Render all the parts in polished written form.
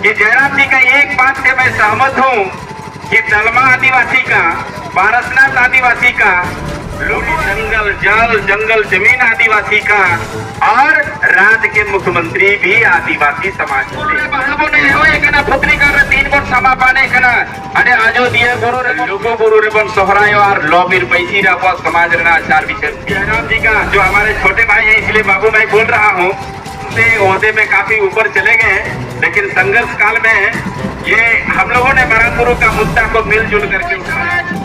कि जयराम जी का एक बात से मैं सहमत हूँ कि दलमा आदिवासी का, पारसनाथ आदिवासी का, लूटी जंगल जल जंगल जमीन आदिवासी का और राज्य के मुख्यमंत्री भी आदिवासी समाज पुत्री कर 3 वर्ष समा पाने कना अरे आजो दिए गुरु रे लोगो गुरु रे बन सोहराय और लॉबीर पैसी रहा समाज रे आचार विचार जयराम जी का जो हमारे छोटे भाई हैं, इसलिए बाबू भाई बोल रहा हूँ, ओहदे में काफी ऊपर चले गए, लेकिन संघर्ष काल में ये हम लोगों ने मरांगुरु का मुद्दा को मिलजुल करके उठाया।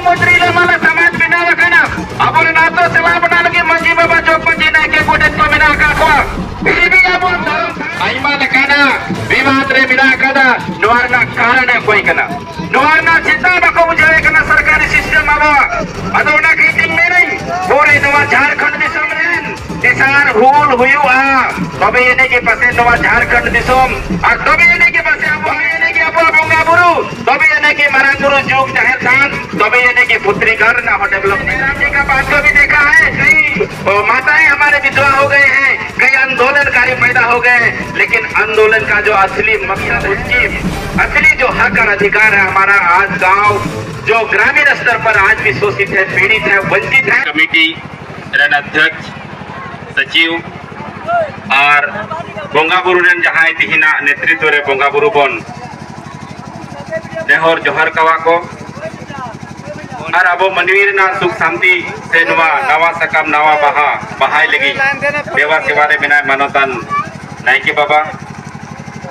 मंत्री माला समाज बिना रखना अब नातो सेवा बना लगे मंजी बाबा चौक मंजी ना के गोटे तो बिना काखवा भी अब आईमा लखाना विवाद रे बिना कदा नवारना कारण है कोई कना नवारना चिंता बको बुझाए कना सरकारी सिस्टम अब अदोना मीटिंग में नहीं पूरे नवा झारखंड दिसम रेन दिसार भूल हुयु आ तबे येने के पासे नवा झारखंड दिसम और तबे येने के पासे अब येने के अब बोंगा बुरु तबे येने के मरांगुरु जुग जाहिर खान तबे येने के पुत्री घर ना हो डेवलपमेंट। राम जी का बात को भी देखा है, कई माताएं हमारे विधवा हो गए हैं, कई आंदोलनकारी पैदा हो गए, लेकिन आंदोलन का जो असली मकसद, उसकी असली जो हक और अधिकार है हमारा आज गांव जो ग्रामीण स्तर पर आज भी शोषित है, पीड़ित है, वंचित है। कमेटी अध्यक्ष सचिव और बोंगा बुरु रेन जहां तिहिना नेतृत्व रे बोंगा बुरु बन नेहर जोहर कवा को और अब मनवीर ना सुख शांति से नवा सकम नवा बहाय लगी देवा सेवा रे बिना मानतान नायके बाबा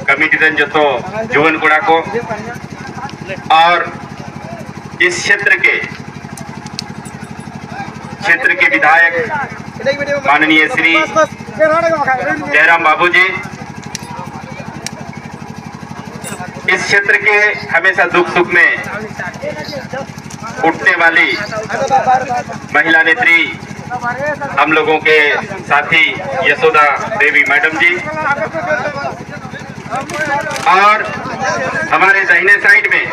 कमिटी रेन जो तो जुवन कोड़ा को और इस क्षेत्र के विधायक माननीय श्री जयराम बाबू जी, इस क्षेत्र के हमेशा दुख सुख में उठने वाली महिला नेत्री हम लोगों के साथी यशोदा देवी मैडम जी और हमारे दाहिने साइड में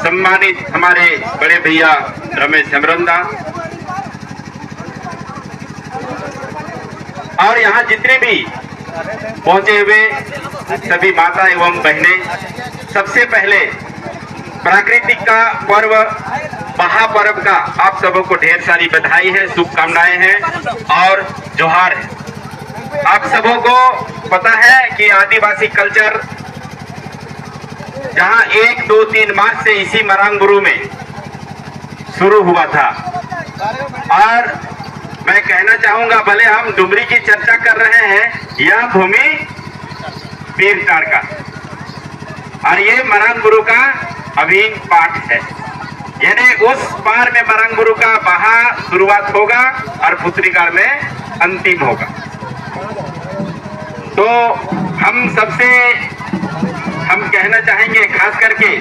सम्मानित हमारे बड़े भैया रमेश हेमरंदा और यहाँ जितने भी पहुंचे हुए सभी माता एवं बहनें, सबसे पहले प्राकृतिक का पर्व महापर्व का आप सबों को ढेर सारी बधाई है, शुभकामनाएं हैं और जोहार है। आप सबों को पता है कि आदिवासी कल्चर जहां 1, 2, 3 मार्च से इसी मरांगुरु में शुरू हुआ था और मैं कहना चाहूंगा, भले हम डुमरी की चर्चा कर रहे हैं, यह भूमि पीरटार का और ये मरांगुरु का अभिन्न पाठ है, यानी उस पार में मरांगुरु का बहा शुरुआत होगा और पुत्रिकाल में अंतिम होगा। तो हम सबसे हम कहना चाहेंगे, खास करके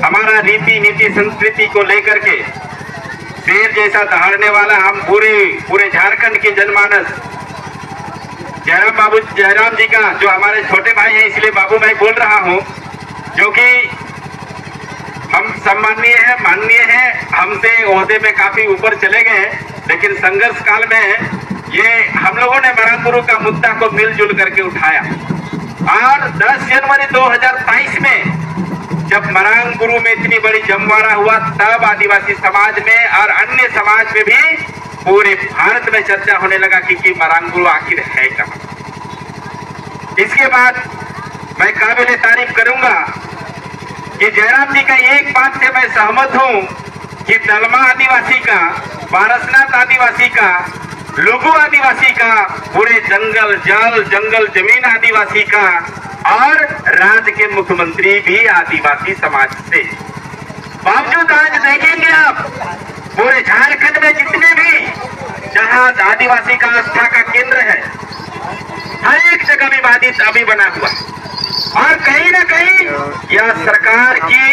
हमारा रीति नीति संस्कृति को लेकर के शेर जैसा दहाड़ने वाला हम पूरे झारखंड के जनमानस जयराम जी का जो हमारे छोटे भाई हैं, इसलिए बाबू भाई बोल रहा हूं, जो कि हम सम्माननीय है, माननीय है, हमसे ओहदे में काफी ऊपर चले गए, लेकिन संघर्ष काल में ये हम लोगों ने मरांगुरु का मुद्दा को मिलजुल करके उठाया और 10 जनवरी 2023 में जब मरांगुरु में इतनी बड़ी जमवाड़ा हुआ, तब आदिवासी समाज में और अन्य समाज में भी पूरे भारत में चर्चा होने लगा कि मरांगुरु आखिर है कहां। इसके बाद मैं काबिल तारीफ करूंगा कि जयराम जी का एक बात से मैं सहमत हूं कि दलमा आदिवासी का, पारसनाथ आदिवासी का, लुगु आदिवासी का, पूरे जंगल जल जंगल जमीन आदिवासी का और राज्य के मुख्यमंत्री भी आदिवासी समाज से। बावजूद आज देखेंगे आप पूरे झारखंड में जितने भी जहां आदिवासी का आस्था का केंद्र है, हर एक जगह विवादित अभी बना हुआ और कहीं ना कहीं यह सरकार की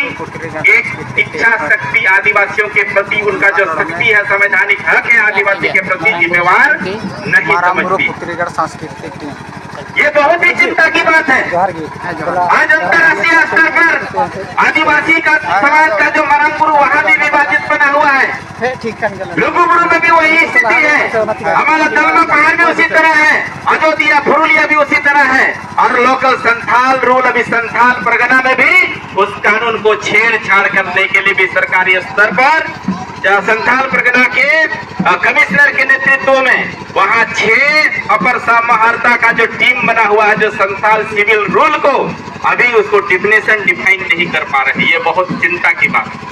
एक इच्छा शक्ति आदिवासियों के प्रति, उनका जो शक्ति है, संवैधानिक हक है आदिवासी के प्रति जिम्मेवार नहीं समझती। ये बहुत ही चिंता की बात है। आज अंतर्राष्ट्रीय स्तर पर आदिवासी का समाज का जो मरांगुरु वहां भी विभाजित बना हुआ है, लुगुबुरु में भी वही स्थिति है, हमारा दलमा पहाड़ भी उसी तरह है, अयोध्या पुरुलिया भी उसी तरह है, और लोकल संथाल रूल अभी संथाल परगना में भी उस कानून को छेड़छाड़ करने के लिए भी सरकारी स्तर पर संथाल परगना के कमिश्नर के नेतृत्व में वहां 6 अपर समाहर्ता का जो टीम बना हुआ है, जो संथाल सिविल रूल को अभी उसको डिफिनेशन डिफाइन नहीं कर पा रही, ये बहुत चिंता की बात।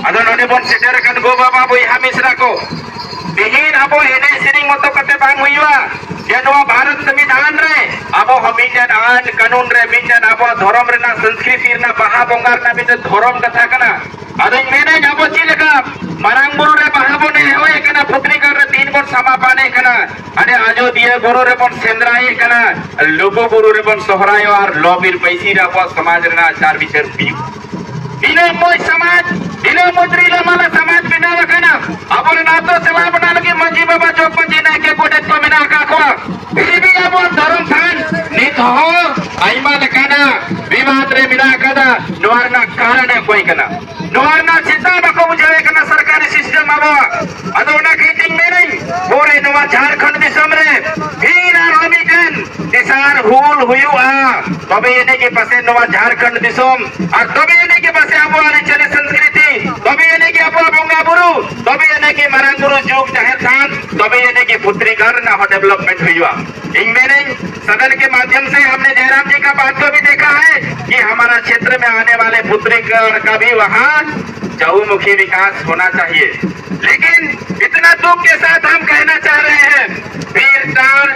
उन्होंने बोल सेटर कन गो बाबा बोइहा मिश्रा को बिहीन अबो एने सिरिंग मतो कते बांग हुआ ये नवा भारत संविधान रे अबो हमिजन आन कानून रे मिजन अबो धर्म रे ना संस्कृति रे ना बाहा बंगार ना बिते धर्म कथा कना अदो मेने अबो चिलका मारांग बुरु रे बाहा बने होय कना पुत्री कर रे 3 बर समापाने कना अने अयोध्या गुरु रे बन सेंद्राई कना लोगो गुरु रे बन सोहराय और लॉबीर पैसी रे अबो समाज रे ना आचार विचार बी इने मोय समाज इने मुद्री ले माला समाज बिना कना अबो ना तो सेवा बना लगे मंजी बाबा जो पंजी ना के कोडे तो मिना का को भी अबो धर्म थान नित हो आइमा कना विवाद रे मिना कदा नोरना कारण है कोई कना नोरना चिंता बको बुझे कना सरकारी सिस्टम अबो अदोना की टिंग में नहीं पूरे नवा झारखंड दिसम रे भीना रमिकन किसान हुल हुयु आ तबे येने के पासे नवा झारखंड दिसम और तबे येने के पासे अबो आने चले संस्कृति तबे येने के अबो बंगा बुरु तबे येने के मारांग गुरु जुग जाहिर थान तबे येने के पुत्री घर ना हो डेवलपमेंट हुआ। इंगमेने सदन के माध्यम से हमने जयराम जी का बात को भी देखा है कि हमारा क्षेत्र में आने वाले पुत्री घर का भी वहाँ चहुमुखी विकास होना चाहिए, लेकिन इतना दुख के साथ हम कहना चाह रहे हैं वीरताल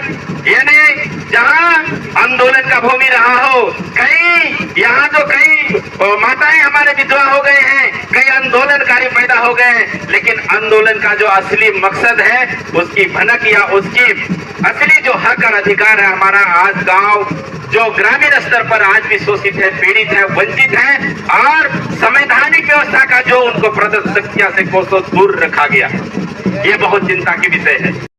यानी जहाँ आंदोलन का भूमि रहा हो, कई यहाँ तो कई माताएं हमारे विधवा हो गए हैं, कई आंदोलनकारी पैदा हो गए, लेकिन आंदोलन का जो असली मकसद है उसकी भनक या उसकी असली जो हक और अधिकार है हमारा आज गांव जो ग्रामीण स्तर पर आज भी शोषित है, पीड़ित है, वंचित है और संवैधानिक व्यवस्था का जो उनको प्रदर्शक से कोसों दूर रखा गया, ये बहुत चिंता की विषय है।